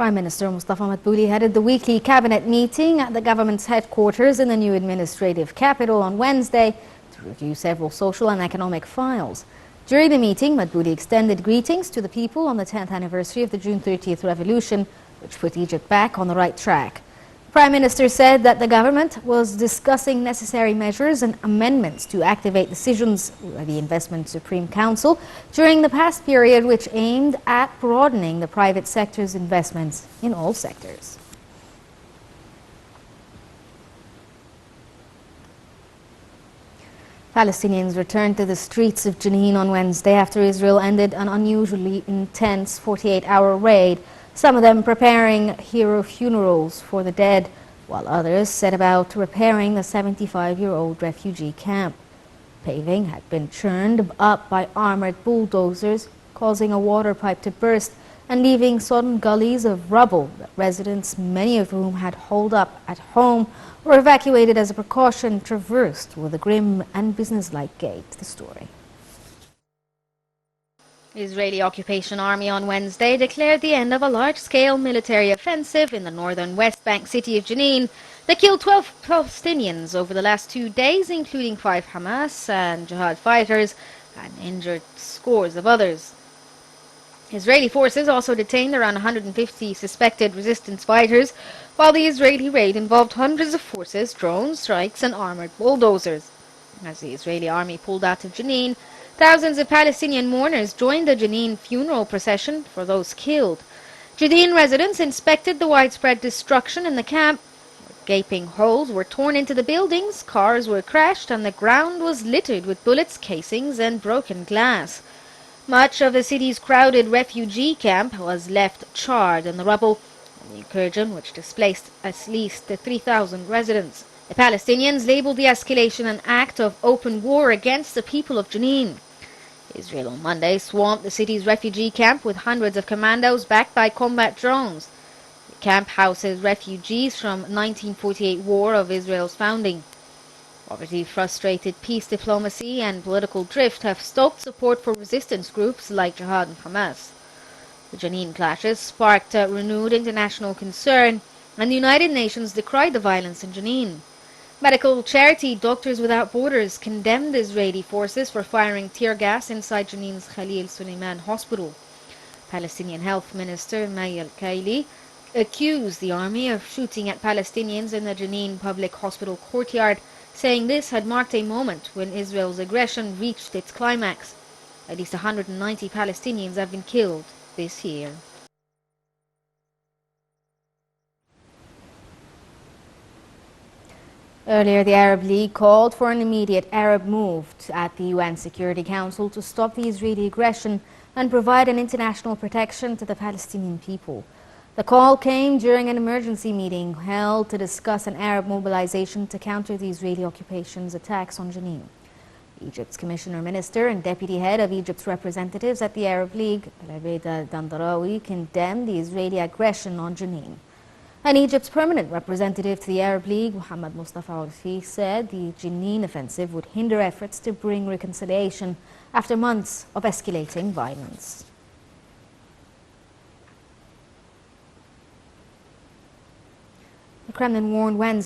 Prime Minister Mustafa Madbouly headed the weekly cabinet meeting at the government's headquarters in the new administrative capital on Wednesday to review several social and economic files. During the meeting, Madbouly extended greetings to the people on the 10th anniversary of the June 30th revolution, which put Egypt back on the right track. The Prime Minister said that the government was discussing necessary measures and amendments to activate decisions by the Investment Supreme Council during the past period, which aimed at broadening the private sector's investments in all sectors. Palestinians returned to the streets of Jenin on Wednesday after Israel ended an unusually intense 48-hour raid, some of them preparing hero funerals for the dead, while others set about repairing the 75-year-old refugee camp. Paving had been churned up by armored bulldozers, causing a water pipe to burst and leaving sodden gullies of rubble that residents, many of whom had holed up at home or evacuated as a precaution, traversed with a grim and businesslike gait. The story. The Israeli occupation army on Wednesday declared the end of a large-scale military offensive in the northern West Bank city of Jenin that killed 12 Palestinians over the last 2 days, including 5 Hamas and Jihad fighters, and injured scores of others. Israeli forces also detained around 150 suspected resistance fighters, while the Israeli raid involved hundreds of forces, drones, strikes and armored bulldozers. As the Israeli army pulled out of Jenin, thousands of Palestinian mourners joined the Jenin funeral procession for those killed. Jenin residents inspected the widespread destruction in the camp. Gaping holes were torn into the buildings, cars were crashed, and the ground was littered with bullets, casings and broken glass. Much of the city's crowded refugee camp was left charred in the rubble, the incursion which displaced at least 3,000 residents. The Palestinians labeled the escalation an act of open war against the people of Jenin. Israel on Monday swamped the city's refugee camp with hundreds of commandos backed by combat drones. The camp houses refugees from 1948 war of Israel's founding. Poverty, frustrated peace diplomacy and political drift have stoked support for resistance groups like Jihad and Hamas. The Jenin clashes sparked renewed international concern, and the United Nations decried the violence in Jenin. Medical charity Doctors Without Borders condemned Israeli forces for firing tear gas inside Jenin's Khalil Suleiman hospital. Palestinian Health Minister May al-Kaili accused the army of shooting at Palestinians in the Jenin public hospital courtyard, saying this had marked a moment when Israel's aggression reached its climax. At least 190 Palestinians have been killed this year. Earlier, the Arab League called for an immediate Arab move at the UN Security Council to stop the Israeli aggression and provide an international protection to the Palestinian people. The call came during an emergency meeting held to discuss an Arab mobilization to counter the Israeli occupation's attacks on Jenin. Egypt's Commissioner Minister and Deputy Head of Egypt's representatives at the Arab League, Al-Abeida Dandarawi, condemned the Israeli aggression on Jenin. And Egypt's permanent representative to the Arab League, Mohammed Mustafa Urfi, said the Jenin offensive would hinder efforts to bring reconciliation after months of escalating violence. The Kremlin warned Wednesday